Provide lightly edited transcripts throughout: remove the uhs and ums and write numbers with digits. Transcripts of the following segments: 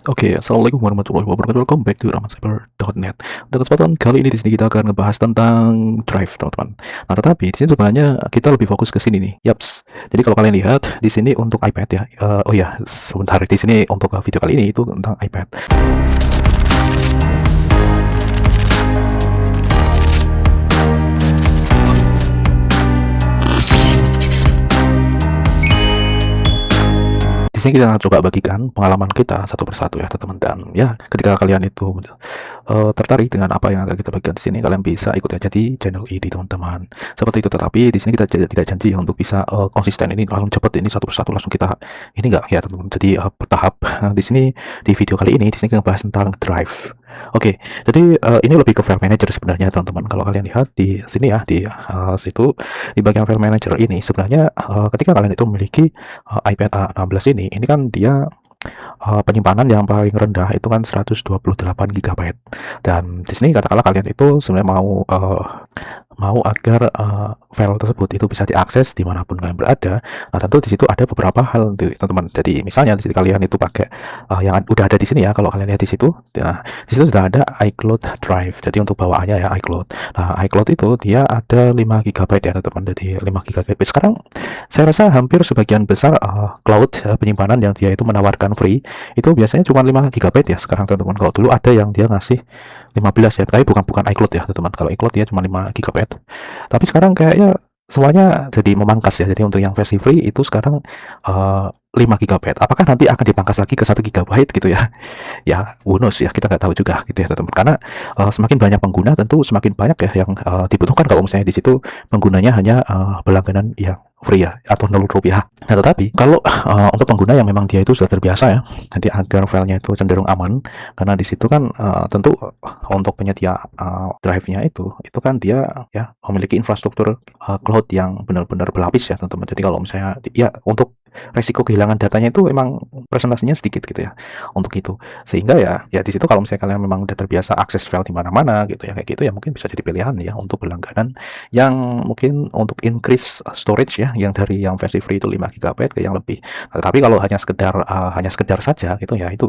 Oke, assalamualaikum warahmatullahi wabarakatuh. Welcome back to rahmatcyber.net. Untuk kesempatan kali ini di sini kita akan ngebahas tentang drive, teman-teman. Nah, tetapi di sini sebenarnya kita lebih fokus ke sini nih. Yaps. Jadi kalau kalian lihat di sini untuk iPad ya. Oh ya, sebentar di sini untuk video kali ini itu tentang iPad. Di sini kita akan coba bagikan pengalaman kita satu persatu ya teman-teman, dan ya ketika kalian itu tertarik dengan apa yang akan kita bagikan di sini, kalian bisa ikut aja di channel ini teman-teman. Seperti itu. Tetapi di sini kita tidak janji untuk bisa konsisten ini langsung cepet ini satu persatu langsung kita ini enggak ya teman-teman. Jadi bertahap. Di sini di video kali ini di sini kita bahas tentang drive. Oke, jadi ini lebih ke file manager sebenarnya teman-teman. Kalau kalian lihat di sini ya di situ di bagian file manager ini sebenarnya ketika kalian itu memiliki iPad A16 ini kan dia penyimpanan yang paling rendah itu kan 128 GB. Dan di sini katakanlah kalian itu sebenarnya mau agar file tersebut itu bisa diakses dimanapun kalian berada. Nah, tentu di situ ada beberapa hal teman-teman. Jadi misalnya di sini kalian itu pakai yang udah ada di sini ya. Kalau kalian lihat di situ, nah, di situ sudah ada iCloud Drive. Jadi untuk bawaannya ya iCloud. Nah, iCloud itu dia ada 5 GB ya teman-teman. Jadi 5 GB. Sekarang saya rasa hampir sebagian besar cloud penyimpanan yang dia itu menawarkan free itu biasanya cuma 5 GB ya sekarang teman-teman. Kalau dulu ada yang dia ngasih 15 ya, tapi bukan iCloud ya teman-teman. Kalau iCloud dia cuma 5 GB. Tapi sekarang kayaknya semuanya jadi memangkas ya. Jadi untuk yang versi free itu sekarang 5 GB. Apakah nanti akan dipangkas lagi ke 1 GB gitu ya? Ya, bonus ya, kita nggak tahu juga gitu ya teman-teman. Karena semakin banyak pengguna tentu semakin banyak ya yang dibutuhkan kalau misalnya di situ penggunanya hanya berlangganan yang free ya atau 0 rupiah. Nah, tetapi kalau untuk pengguna yang memang dia itu sudah terbiasa ya, nanti agar filenya itu cenderung aman, karena di situ kan tentu untuk penyedia drive-nya itu kan dia ya memiliki infrastruktur cloud yang benar-benar berlapis ya teman-teman. Jadi kalau misalnya ya untuk resiko kehilangan datanya itu emang presentasinya sedikit gitu ya untuk itu, sehingga ya di situ kalau misalnya kalian memang udah terbiasa akses file di mana-mana gitu ya kayak gitu ya, mungkin bisa jadi pilihan ya untuk berlangganan yang mungkin untuk increase storage ya, yang dari yang versi free itu 5 GB ke yang lebih. Nah, tapi kalau hanya sekedar saja gitu ya, itu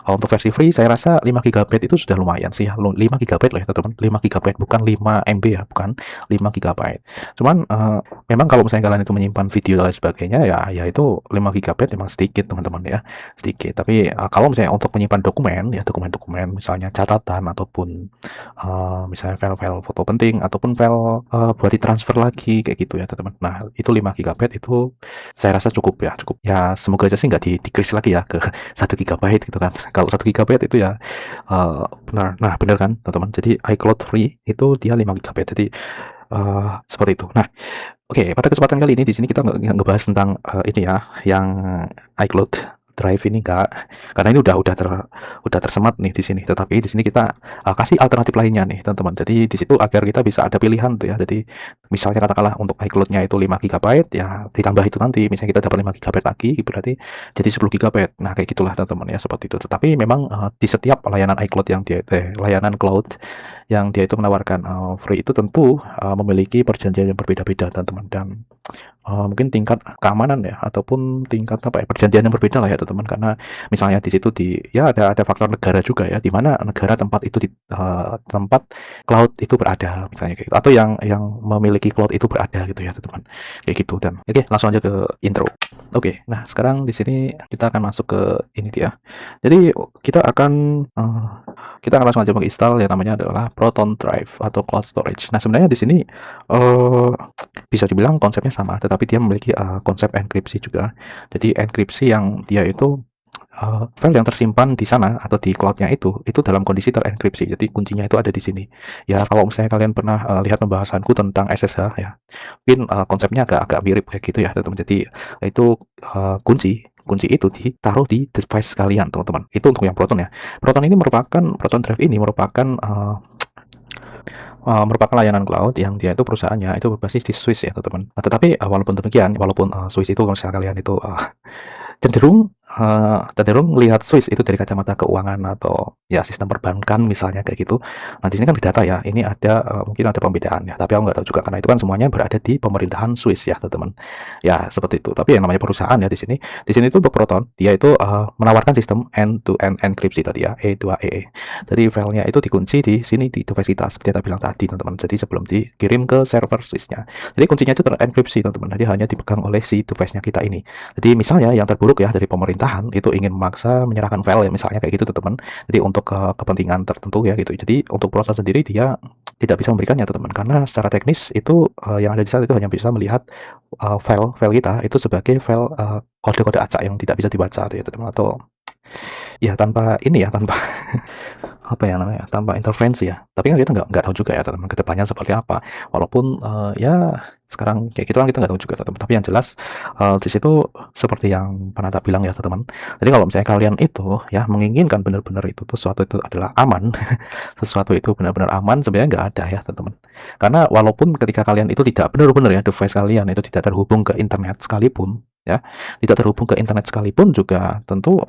untuk versi free saya rasa 5 GB itu sudah lumayan sih ya. 5 GB loh ya teman-teman, 5 GB bukan 5 MB ya, bukan 5 GB. Cuman memang kalau misalnya kalian itu menyimpan video dan lain sebagainya ya itu 5 GB memang sedikit teman-teman ya, sedikit. Tapi kalau misalnya untuk menyimpan dokumen ya, dokumen-dokumen misalnya catatan ataupun misalnya file-file foto penting ataupun file buat ditransfer lagi kayak gitu ya teman-teman. Nah, itu 5 GB itu saya rasa cukup ya, cukup. Ya semoga aja sih nggak decrease lagi ya ke 1 GB gitu kan. Kalau 1 GB itu ya benar. Nah, benar kan teman-teman. Jadi iCloud free itu dia 5 GB. Jadi seperti itu. Nah, oke, pada kesempatan kali ini di sini kita ngebahas tentang ini ya, yang iCloud Drive ini enggak, karena ini udah tersemat nih di sini. Tetapi di sini kita kasih alternatif lainnya nih, teman-teman. Jadi di situ agar kita bisa ada pilihan tuh ya. Jadi misalnya katakanlah untuk iCloud-nya itu 5 GB ya, ditambah itu nanti misalnya kita dapat 5 GB lagi berarti jadi 10 GB. Nah, kayak gitulah teman-teman ya, seperti itu. Tetapi memang di setiap layanan iCloud yang dia layanan cloud yang dia itu menawarkan free itu tentu memiliki perjanjian yang berbeda-beda teman-teman, dan mungkin tingkat keamanan ya ataupun tingkat apa ya, perjanjian yang berbeda lah ya teman-teman. Karena misalnya di situ ya ada faktor negara juga ya, di mana negara tempat itu tempat cloud itu berada misalnya kayak gitu, atau yang memiliki cloud itu berada gitu ya teman-teman, kayak gitu. Dan oke, langsung aja ke intro. Oke, nah sekarang di sini kita akan masuk ke ini dia. Jadi kita akan langsung aja menginstal yang namanya adalah Proton Drive atau Cloud Storage. Nah, sebenarnya di sini bisa dibilang konsepnya sama, tetapi dia memiliki konsep enkripsi juga. Jadi enkripsi yang dia itu file yang tersimpan di sana atau di cloudnya itu dalam kondisi terenkripsi. Jadi kuncinya itu ada di sini. Ya kalau misalnya kalian pernah lihat pembahasanku tentang SSH ya, mungkin konsepnya agak mirip kayak gitu ya teman-teman. Jadi itu kunci itu ditaruh di device kalian teman-teman. Itu untuk yang Proton ya. Proton Drive ini merupakan layanan cloud yang dia itu perusahaannya itu berbasis di Swiss ya teman-teman. Nah, tetapi walaupun demikian, walaupun Swiss itu kalau misalnya kalian itu cenderung cenderung lihat Swiss itu dari kacamata keuangan atau ya sistem perbankan misalnya kayak gitu. Nah, di sini kan di data ya, ini ada mungkin ada pembedaan ya, tapi aku nggak tahu juga karena itu kan semuanya berada di pemerintahan Swiss ya, teman-teman. Ya, seperti itu. Tapi yang namanya perusahaan ya di sini. Di sini itu untuk Proton, dia itu menawarkan sistem end-to-end enkripsi tadi ya, E2EE. Jadi filenya itu dikunci di sini di device kita seperti yang saya bilang tadi, teman-teman. Jadi sebelum dikirim ke server Swiss-nya. Jadi kuncinya itu terenkripsi, teman-teman. Jadi hanya dipegang oleh si device-nya kita ini. Jadi misalnya yang terburuk ya dari pemerintahan itu ingin memaksa menyerahkan file ya misalnya kayak gitu teman-teman. Jadi untuk kepentingan tertentu ya gitu. Jadi untuk proses sendiri dia tidak bisa memberikannya teman-teman karena secara teknis itu yang ada di sana itu hanya bisa melihat file kita itu sebagai file kode-kode acak yang tidak bisa dibaca ya teman-teman atau ya tanpa ini ya tanpa apa ya namanya tanpa intervensi ya tapi kan kita nggak tahu juga ya teman-teman kedepannya seperti apa walaupun ya sekarang kayak gitu kan kita nggak tahu juga teman tapi yang jelas di situ seperti yang pernah tak bilang ya teman jadi kalau misalnya kalian itu ya menginginkan benar-benar itu tuh sesuatu itu adalah aman sesuatu itu benar-benar aman sebenarnya nggak ada ya teman karena walaupun ketika kalian itu tidak benar-benar ya device kalian itu tidak terhubung ke internet sekalipun ya tidak terhubung ke internet sekalipun juga tentu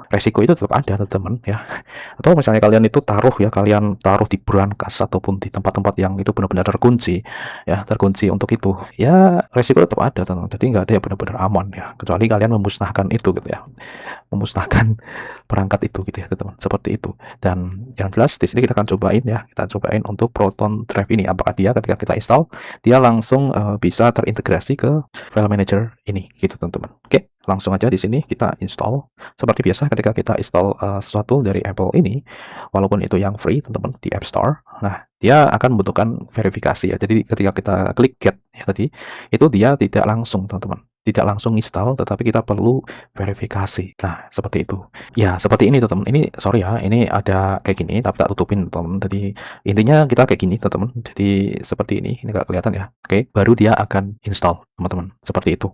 resiko itu tetap ada teman ya atau misalnya kalian itu kalian taruh di brankas ataupun di tempat-tempat yang itu benar-benar terkunci ya terkunci untuk itu ya resiko tetap ada teman jadi nggak ada yang benar-benar aman ya kecuali kalian memusnahkan itu gitu ya memusnahkan perangkat itu gitu ya teman seperti itu dan yang jelas di sini kita akan cobain ya kita cobain untuk Proton Drive ini apakah dia ketika kita install dia langsung bisa terintegrasi ke file manager ini gitu teman-teman oke langsung aja di sini kita install seperti biasa ketika kita install sesuatu dari Apple ini walaupun itu yang free teman-teman di App Store nah dia akan membutuhkan verifikasi ya jadi ketika kita klik get ya tadi itu dia tidak langsung teman-teman tidak langsung install tetapi kita perlu verifikasi nah seperti itu ya seperti ini teman-teman ini sorry ya ini ada kayak gini tapi tak tutupin teman-teman jadi intinya kita kayak gini teman-teman jadi seperti ini nggak kelihatan ya oke baru dia akan install teman-teman seperti itu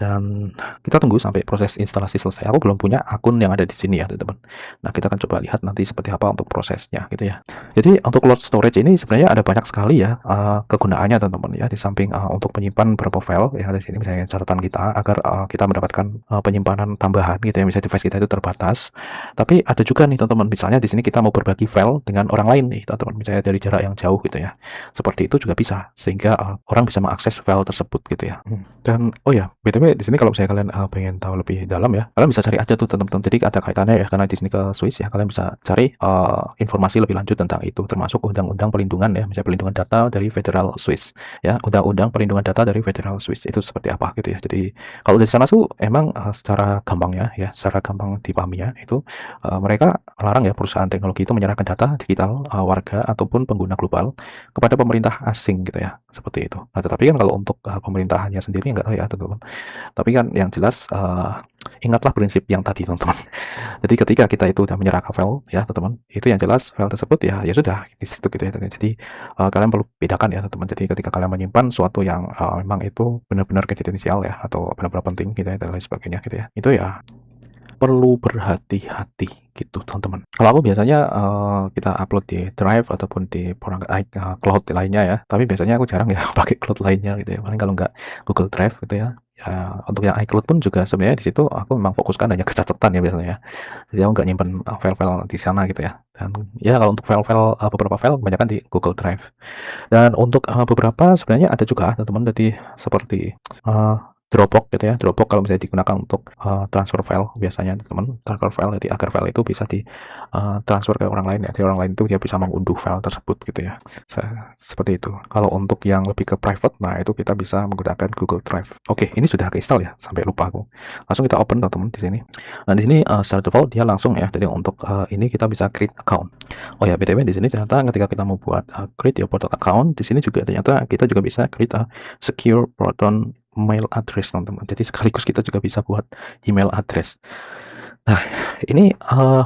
dan kita tunggu sampai proses instalasi selesai. Aku belum punya akun yang ada di sini ya, teman-teman. Nah, kita akan coba lihat nanti seperti apa untuk prosesnya, gitu ya. Jadi untuk cloud storage ini sebenarnya ada banyak sekali ya kegunaannya, teman-teman ya. Di samping untuk menyimpan beberapa file ya di sini misalnya catatan kita agar kita mendapatkan penyimpanan tambahan, gitu ya. Misalnya device kita itu terbatas. Tapi ada juga nih, teman-teman. Misalnya di sini kita mau berbagi file dengan orang lain nih, teman-teman. Misalnya dari jarak yang jauh, gitu ya. Seperti itu juga bisa, sehingga orang bisa mengakses file tersebut, gitu ya. Dan oh ya, BTW di sini kalau misalnya kalian pengen tahu lebih dalam ya, kalian bisa cari aja tuh teman-teman. Jadi ada kaitannya ya karena di sini ke Swiss ya, kalian bisa cari informasi lebih lanjut tentang itu, termasuk undang-undang perlindungan ya, misalnya perlindungan data dari Federal Swiss ya, undang-undang perlindungan data dari Federal Swiss itu seperti apa gitu ya. Jadi kalau dari sana tuh emang secara gampang ya, secara gampang dipahaminya itu mereka melarang ya perusahaan teknologi itu menyerahkan data digital warga ataupun pengguna global kepada pemerintah asing gitu ya, seperti itu. Nah, tetapi kan kalau untuk pemerintahannya sendiri nggak tahu ya teman-teman. Tapi kan yang jelas ingatlah prinsip yang tadi teman-teman. Jadi ketika kita itu udah menyerahkan file ya teman-teman, itu yang jelas file tersebut ya sudah di situ gitu ya. Jadi kalian perlu bedakan ya teman-teman. Jadi ketika kalian menyimpan suatu yang memang itu benar-benar konfidensial ya atau benar-benar penting gitu ya dan lain sebagainya gitu ya. Itu ya perlu berhati-hati gitu teman-teman. Kalau aku biasanya kita upload di Drive ataupun di cloud lainnya ya. Tapi biasanya aku jarang ya pakai cloud lainnya gitu ya. Paling kalau nggak Google Drive gitu ya. Ya, untuk yang iCloud pun juga sebenarnya di situ aku memang fokuskan hanya ke catatan ya biasanya ya. Jadi aku nggak nyimpen file-file di sana gitu ya. Dan ya kalau untuk file-file beberapa file kebanyakan di Google Drive. Dan untuk beberapa sebenarnya ada juga teman-teman jadi seperti Dropbox gitu ya. Dropbox kalau misalnya digunakan untuk transfer file biasanya teman transfer file jadi agar file itu bisa di transfer ke orang lain ya. Jadi orang lain itu dia bisa mengunduh file tersebut gitu ya. Seperti itu. Kalau untuk yang lebih ke private, nah itu kita bisa menggunakan Google Drive. Oke, ini sudah keinstall ya, sampai lupa aku. Langsung kita open teman-teman di sini. Nah di sini secara default dia langsung ya. Jadi untuk ini kita bisa create account. Oh ya, BTW di sini ternyata ketika kita mau buat create your Proton account, di sini juga ternyata kita juga bisa create secure Proton mail address teman-teman. Jadi sekaligus kita juga bisa buat email address. Nah, ini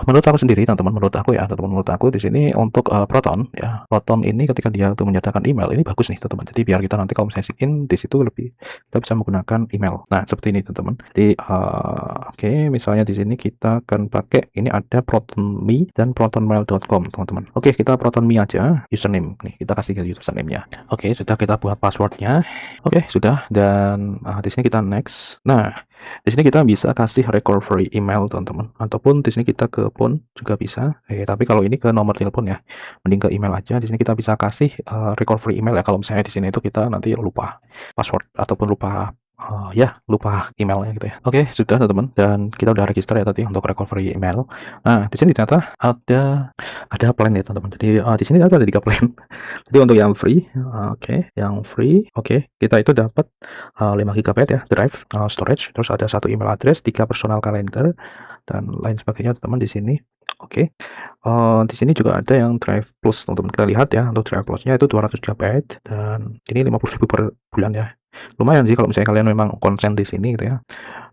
menurut aku sendiri teman-teman, menurut aku ya, teman-teman menurut aku di sini untuk Proton ya. Proton ini ketika dia tuh menyertakan email ini bagus nih teman-teman. Jadi biar kita nanti kalau misalnya sign di situ lebih kita bisa menggunakan email. Nah, seperti ini teman-teman. Jadi oke, misalnya di sini kita akan pakai ini ada ProtonMe dan protonmail.com teman-teman. Oke, kita ProtonMe aja, username nih. Kita kasih ke username-nya. Oke, sudah kita buat passwordnya. Oke, sudah dan di sini kita next. Nah, Di sini kita bisa kasih recovery email teman-teman, ataupun di sini kita ke phone juga bisa. Tapi kalau ini ke nomor telepon ya, mending ke email aja. Di sini kita bisa kasih recovery email ya. Kalau misalnya di sini itu kita nanti lupa password ataupun lupa ya lupa emailnya gitu ya. Oke, sudah teman-teman, dan kita udah register ya tadi untuk recovery email. Nah, di sini ternyata ada plan ya teman-teman. Jadi di sini ada 3 plan. Jadi untuk yang free, oke, yang free, oke, kita itu dapat 5 GB ya drive storage, terus ada 1 email address, 3 personal calendar, dan lain sebagainya teman-teman di sini. Oke, di sini juga ada yang drive plus teman-teman. Kita lihat ya, untuk drive plusnya itu 200 GB dan ini 50.000 per bulan ya. Lumayan sih kalau misalnya kalian memang konsen di sini gitu ya.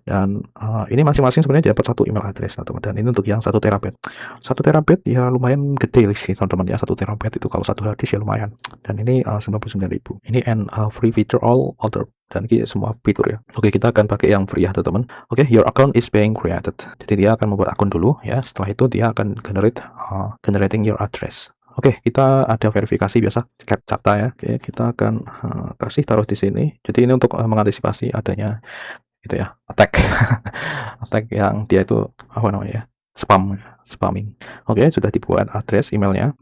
Dan ini masing-masing sebenarnya dapat 1 email address teman-teman, dan ini untuk yang 1 terabyte. 1 terabyte ya lumayan gede sih teman-teman ya, 1 terabyte itu kalau 1 hard disk ya lumayan. Dan ini 99.000. Ini free feature all other, dan ini semua fitur ya. Oke, kita akan pakai yang free ya teman-teman. Oke, your account is being created. Jadi dia akan membuat akun dulu ya. Setelah itu dia akan generating your address. Oke, kita ada verifikasi biasa CAPTCHA ya. Oke, kita akan kasih taruh di sini. Jadi ini untuk mengantisipasi adanya gitu ya, attack attack yang dia itu apa namanya, spamming. Oke, sudah dibuat address emailnya.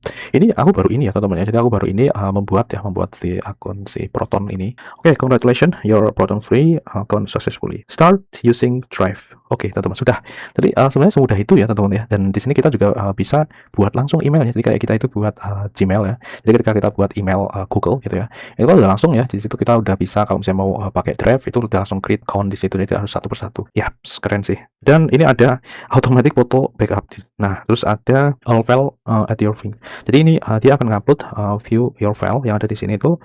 Ini aku baru ini ya teman-teman ya. Jadi aku baru ini membuat si akun si Proton ini. Oke, congratulations, your Proton free account successfully. Start using Drive. Oke, teman-teman, sudah. Jadi sebenarnya semudah itu ya teman-teman ya. Dan di sini kita juga bisa buat langsung emailnya. Jadi kayak kita itu buat Gmail ya. Jadi ketika kita buat email Google gitu ya, itu udah langsung ya. Di situ kita udah bisa kalau misalnya mau pakai Drive itu udah langsung create account di situ. Jadi harus satu persatu. Ya, keren sih. Dan ini ada automatic photo backup. Nah, terus ada all file at your finger. Jadi ini dia akan ngupload view your file yang ada di sini itu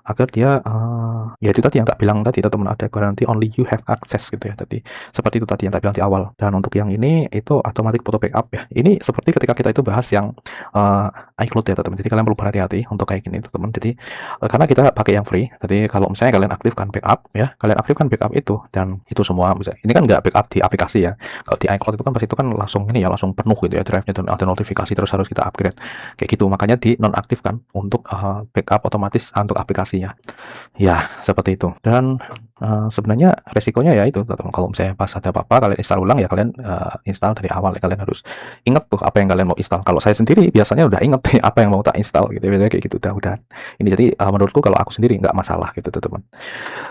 agar dia ya itu tadi yang tak bilang tadi teman-teman, ada garansi only you have access gitu ya tadi. Seperti itu tadi yang tak bilang di awal. Dan untuk yang ini itu automatic photo backup ya. Ini seperti ketika kita itu bahas yang iCloud ya teman-teman. Jadi kalian perlu berhati-hati untuk kayak gini teman-teman. Jadi karena kita pakai yang free. Jadi kalau misalnya kalian aktifkan backup ya, kalian aktifkan backup itu dan itu semua misalnya, ini kan nggak backup di aplikasi ya. Kalau di iCloud itu kan pasti itu kan langsung ini ya, langsung penuh gitu ya drive-nya, dan ada notifikasi terus harus kita upgrade kayak gitu. Makanya di nonaktifkan untuk backup otomatis untuk aplikasinya ya, seperti itu. Dan sebenarnya resikonya ya itu teman-teman, kalau misalnya pas ada apa-apa kalian install ulang ya, kalian install dari awal ya. Kalian harus ingat tuh apa yang kalian mau install. Kalau saya sendiri biasanya udah inget apa yang mau tak install gitu, biasanya kayak gitu udah ini. Jadi menurutku kalau aku sendiri nggak masalah gitu teman-teman.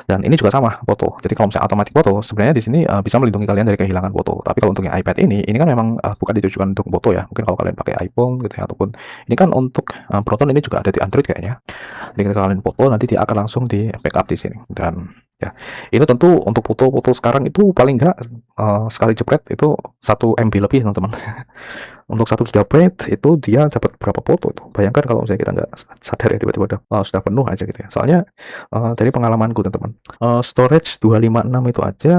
Dan ini juga sama foto. Jadi kalau misalnya automatic foto sebenarnya di sini bisa melindungi kalian dari kehilangan foto. Tapi kalau untuk yang iPad ini kan memang bukan ditujukan untuk foto ya. Mungkin kalau kalian pakai iPhone gitu ya, ataupun ini kan untuk Proton ini juga ada di Android kayaknya. Jadi ketika kalian foto nanti dia akan langsung di backup di sini. Dan ya, ini tentu untuk foto-foto sekarang itu paling enggak sekali jepret itu 1 MB lebih teman-teman. Untuk 1 GB itu dia dapat berapa foto itu. Bayangkan kalau misalnya kita nggak sadar ya, tiba-tiba sudah penuh aja gitu ya. Soalnya dari pengalamanku teman-teman, storage 256 itu aja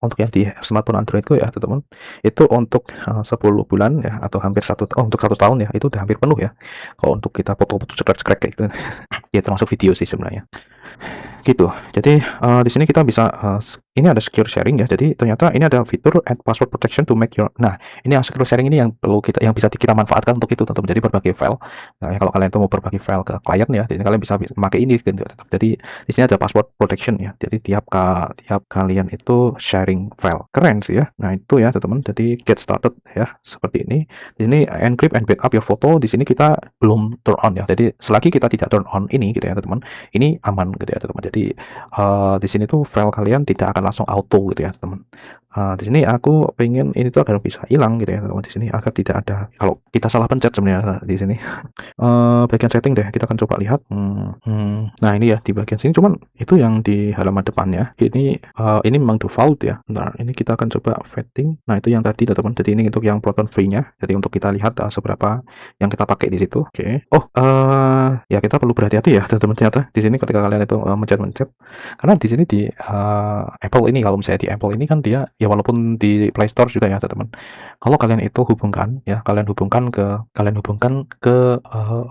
untuk yang di smartphone Androidku ya teman-teman, itu untuk 10 bulan ya, atau hampir untuk 1 tahun ya, itu udah hampir penuh ya. Kalau untuk kita foto-foto cekrek-cekrek kayak gitu ya, termasuk video sih sebenarnya gitu. Jadi di sini kita bisa ini ada secure sharing ya. Jadi ternyata ini ada fitur add password protection to make your. Nah, ini yang secure sharing ini yang perlu yang bisa kita manfaatkan untuk itu teman-teman. Jadi berbagi file. Nah, ya, kalau kalian itu mau berbagi file ke klien ya, jadi kalian bisa memakai ini gitu. Jadi di sini ada password protection ya. Jadi tiap kalian itu sharing file. Keren sih ya. Nah, itu ya teman-teman. Jadi get started ya seperti ini. Di sini encrypt and backup your photo. Di sini kita belum turn on ya. Jadi selagi kita tidak turn on ini gitu ya teman-teman, ini aman gitu ya teman-teman. Jadi di sini tuh file kalian tidak akan langsung auto gitu ya teman. Di sini aku pengen ini tuh agar bisa hilang gitu ya teman, di sini agar tidak ada kalau kita salah pencet sebenarnya di sini. Bagian setting deh, kita akan coba lihat. Nah ini ya di bagian sini, cuman itu yang di halaman depannya ini memang default ya. Nah ini kita akan coba setting. Nah itu yang tadi teman, jadi ini untuk yang Proton free-nya. Jadi untuk kita lihat seberapa yang kita pakai di situ. Oke. Oh ya kita perlu berhati-hati ya teman-teman, ternyata di sini ketika kalian itu mencet karena di sini di Apple ini, kalau misalnya di Apple ini kan dia ya, walaupun di Play Store juga ya teman-teman, kalau kalian itu hubungkan ke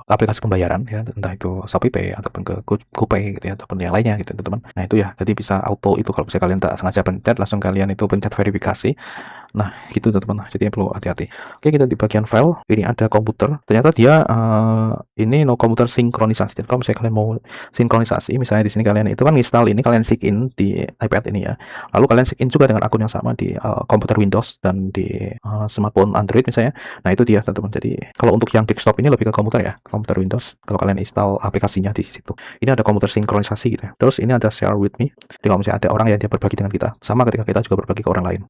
aplikasi pembayaran ya, entah itu ShopeePay ataupun ke GoPay gitu ya, ataupun yang lainnya gitu teman-teman. Nah itu ya, jadi bisa auto itu kalau misalnya kalian tak sengaja pencet, langsung kalian itu pencet verifikasi, Nah, gitu teman-teman. Jadi perlu hati-hati. Oke, kita di bagian file, ini ada komputer. Ternyata dia ini no komputer sinkronisasi. Jadi kalau misalnya kalian mau sinkronisasi, misalnya di sini kalian itu kan install ini, kalian sign in di iPad ini ya. Lalu kalian sign in juga dengan akun yang sama di komputer Windows dan di smartphone Android misalnya. Nah, itu dia teman-teman. Jadi kalau untuk yang desktop ini lebih ke komputer ya, komputer Windows. Kalau kalian install aplikasinya di situ. Ini ada komputer sinkronisasi gitu ya. Terus ini ada share with me. Jadi kalau misalnya ada orang yang dia berbagi dengan kita, sama ketika kita juga berbagi ke orang lain.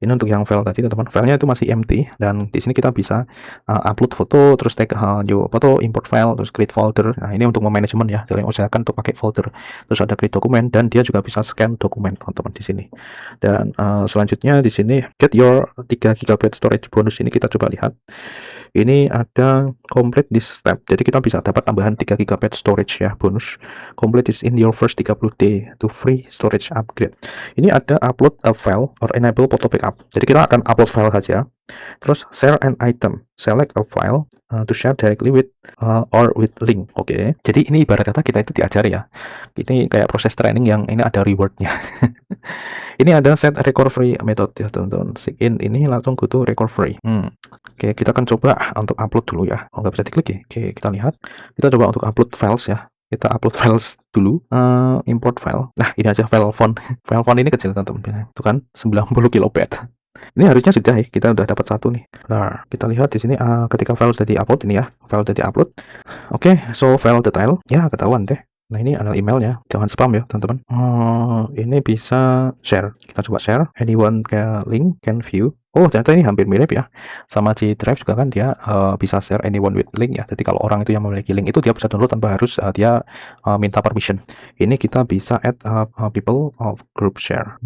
Ini untuk yang file tadi teman-teman, filenya itu masih empty dan di sini kita bisa upload foto, terus tag new foto, import file, terus create folder. Nah, ini untuk manajemen ya, jadi usahakan untuk pakai folder. Terus ada create dokumen dan dia juga bisa scan dokumen teman-teman di sini. Dan selanjutnya di sini get your 3 GB storage bonus, ini kita coba lihat. Ini ada complete this step. Jadi kita bisa dapat tambahan 3 GB storage ya, bonus. Complete this in your first 30 day to free storage upgrade. Ini ada upload a file or enable photo backup. Jadi kita akan upload file saja. Terus share an item, select a file to share directly with or with link. Oke. Jadi ini ibarat kata kita itu diajari ya. Ini kayak proses training yang ini ada rewardnya. Ini ada set record free method ya teman-teman. Sign in ini langsung go to record free. Oke, kita akan coba untuk upload dulu ya. Oh, nggak bisa diklik ya. Oke, kita lihat. Kita coba untuk upload files ya. Kita upload files dulu, import file. Nah, ini aja file font. File font ini kecil teman-teman. Itu kan 90 kilobyte. Ini harusnya sudah ya, kita udah dapat satu nih. Nah, kita lihat di sini ketika file sudah di-upload ini ya, file sudah di-upload. Oke, so file detail ya ketahuan deh. Nah, ini adalah emailnya, jangan spam ya teman-teman. Ini bisa share, kita coba share. Anyone can link can view. Oh, ternyata ini hampir mirip ya sama G Drive juga kan, dia bisa share anyone with link ya. Jadi kalau orang itu yang memiliki link itu dia bisa download tanpa harus dia minta permission. Ini kita bisa add people of group share.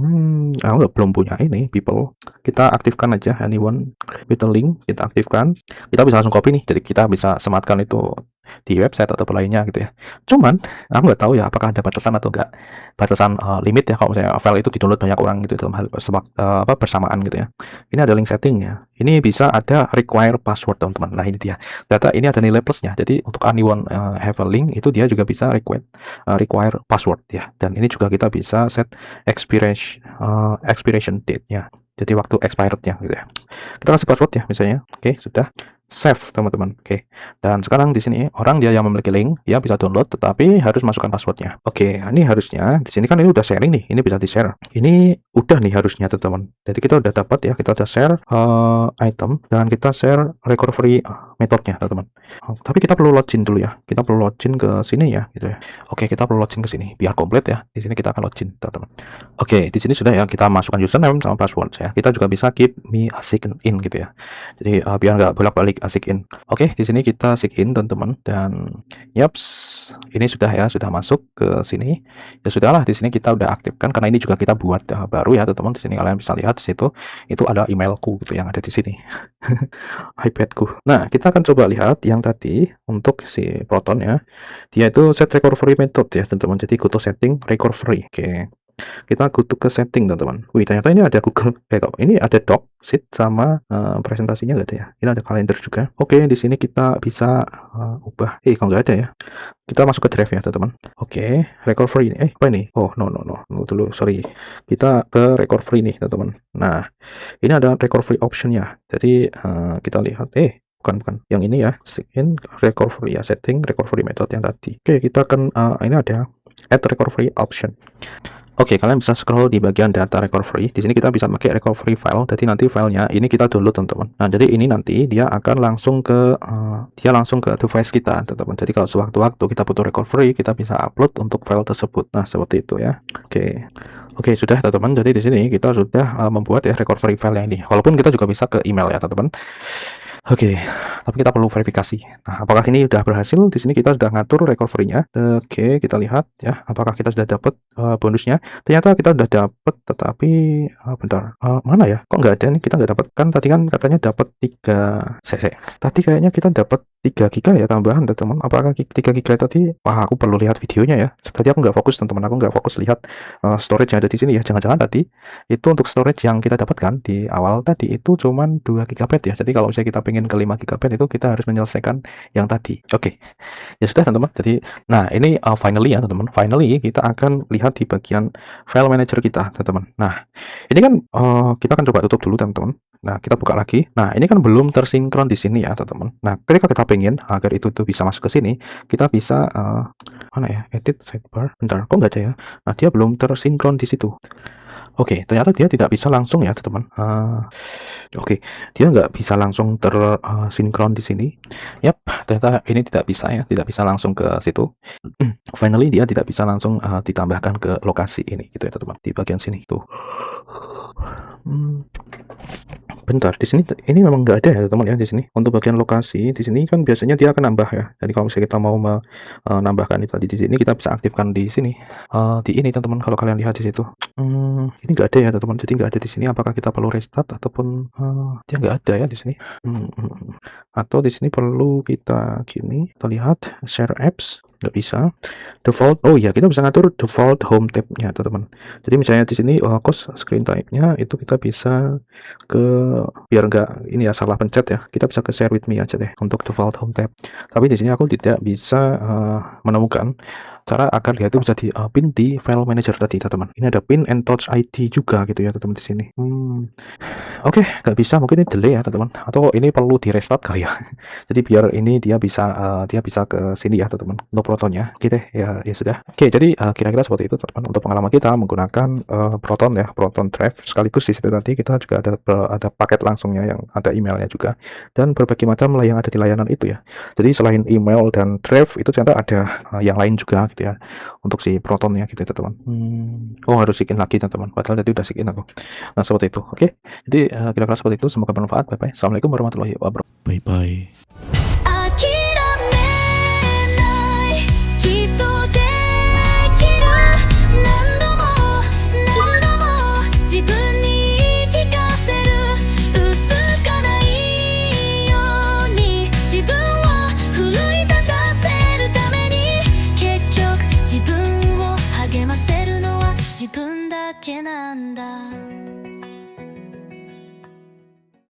Belum punya ini people. Kita aktifkan aja anyone with a link, kita aktifkan. Kita bisa langsung copy nih. Jadi kita bisa sematkan itu di website atau lainnya gitu ya. Cuman aku nggak tahu ya apakah ada batasan atau enggak, batasan limit ya kalau misalnya file itu di-download banyak orang gitu dalam hal bersamaan gitu ya. Ini ada link settingnya. Ini bisa ada require password teman-teman. Nah, ini dia. Data ini ada nilai plusnya. Jadi untuk anyone have a link itu dia juga bisa require password ya. Dan ini juga kita bisa set expiration date-nya. Jadi waktu expirednya gitu ya. Kita kasih password ya misalnya. Oke, sudah. Save teman-teman. Oke. Dan sekarang di sini orang dia yang memiliki link, dia bisa download tetapi harus masukkan passwordnya. Oke, ini harusnya di sini kan ini udah sharing nih, ini bisa di-share. Ini udah nih harusnya teman-teman. Jadi kita udah dapat ya, kita udah share item dan kita share recovery metodenya teman-teman. Tapi kita perlu login dulu ya. Kita perlu login ke sini ya gitu ya. Oke, kita perlu login ke sini biar komplit ya. Di sini kita akan login teman-teman. Oke, di sini sudah ya, kita masukkan username sama password ya. Kita juga bisa keep me sign in gitu ya. Jadi biar nggak bolak-balik sign in. Oke, di sini kita sign in teman-teman dan yaps, ini sudah ya, sudah masuk ke sini. Ya sudahlah, di sini kita udah aktifkan karena ini juga kita buat baru ya teman-teman. Di sini kalian bisa lihat di situ itu ada emailku gitu yang ada di sini. iPadku. Nah, kita akan coba lihat yang tadi untuk si Proton ya. Dia itu set recovery method ya teman-teman. Jadi go to setting recovery. Oke. Kita go to ke setting teman-teman. Wih, ternyata ini ada Google ini ada Doc, Sheet sama presentasinya nggak ada ya. Ini ada kalender juga. Oke, di sini kita bisa ubah. Kalau nggak ada ya. Kita masuk ke Drive ya teman-teman. Oke, recovery ini. Apa ini? Oh, no. Dulu, sorry. Kita ke recovery nih teman-teman. Nah, ini ada recovery optionnya. Jadi kita lihat. Bukan. Yang ini ya. Sign recovery ya. Setting recovery method yang tadi. Oke, kita akan ini ada add recovery option. Oke, kalian bisa scroll di bagian data recovery. Di sini kita bisa pakai recovery file. Jadi nanti filenya ini kita download teman-teman. Nah, jadi ini nanti dia akan langsung ke device kita teman-teman. Jadi kalau sewaktu-waktu kita butuh recovery, kita bisa upload untuk file tersebut. Nah, seperti itu ya. Oke, sudah teman-teman. Jadi di sini kita sudah membuat ya recovery file yang ini. Walaupun kita juga bisa ke email ya teman-teman. Oke, tapi kita perlu verifikasi. Nah, apakah ini sudah berhasil? Di sini kita sudah ngatur recovery-nya. Oke, kita lihat ya, apakah kita sudah dapat bonusnya. Ternyata kita sudah dapat, tetapi bentar, mana ya? Kok nggak ada nih? Kita nggak dapat kan? Tadi kan katanya dapat 3 cc. Tadi kayaknya kita dapat 3 giga ya tambahan teman-teman. Apakah 3 giga tadi? Wah, aku perlu lihat videonya ya. Tadi aku nggak fokus teman-teman, aku nggak fokus lihat storage yang ada di sini ya. Jangan-jangan tadi itu untuk storage yang kita dapatkan di awal tadi itu cuman 2 gigabyte ya. Jadi kalau misalnya kita pengen ke 5 gigabyte itu kita harus menyelesaikan yang tadi. Oke. Ya sudah teman-teman. Jadi nah ini finally ya teman-teman. Finally kita akan lihat di bagian file manager kita teman-teman. Nah, ini kan kita akan coba tutup dulu teman-teman. Nah, kita buka lagi. Nah, ini kan belum tersinkron di sini ya teman-teman. Nah, ketika kita pengen agar itu tuh bisa masuk ke sini, kita bisa mana ya? Edit sidebar. Bentar, kok nggak ada ya? Nah, dia belum tersinkron di situ. Oke, ternyata dia tidak bisa langsung ya teman-teman. Oke, dia nggak bisa langsung tersinkron di sini. Yap, ternyata ini tidak bisa ya, tidak bisa langsung ke situ. Finally dia tidak bisa langsung ditambahkan ke lokasi ini gitu ya teman-teman, di bagian sini tuh. Bentar, di sini ini memang nggak ada ya teman ya di sini. Untuk bagian lokasi di sini kan biasanya dia akan nambah ya. Jadi kalau misalnya kita mau menambahkan itu tadi di sini, kita bisa aktifkan di sini. Di ini teman-teman, kalau kalian lihat di situ. Ini nggak ada ya teman-teman. Jadi nggak ada di sini. Apakah kita perlu restart ataupun dia nggak ada ya di sini? Atau di sini perlu kita gini. Kita lihat share apps, nggak bisa. Default, oh ya kita bisa ngatur default home tab-nya teman-teman. Jadi misalnya di sini cost screen type-nya itu kita bisa ke, biar nggak ini ya salah pencet ya, kita bisa ke share with me aja deh untuk default home tab. Tapi di sini aku tidak bisa menemukan cara agar dia itu bisa di pin di file manager tadi teman-teman. Ini ada pin and touch ID juga gitu ya teman-teman di sini. Oke, nggak bisa, mungkin ini delay ya teman-teman, atau ini perlu di restart kali ya. Jadi biar ini dia bisa ke sini ya teman-teman untuk protonnya. Oke deh, ya sudah. Oke, jadi kira-kira seperti itu teman-teman untuk pengalaman kita menggunakan proton ya, proton drive. Sekaligus di situ tadi kita juga ada paket langsungnya yang ada emailnya juga, dan berbagai macam yang ada di layanan itu ya. Jadi selain email dan drive itu ternyata ada yang lain juga gitu ya untuk si protonnya gitu ya teman-teman. Oh, harus sign lagi teman-teman, padahal tadi udah sign aku. Nah, seperti itu. Oke, jadi kira-kira seperti itu. Semoga bermanfaat. Bye bye. Assalamualaikum warahmatullahi wabarakatuh. Bye bye.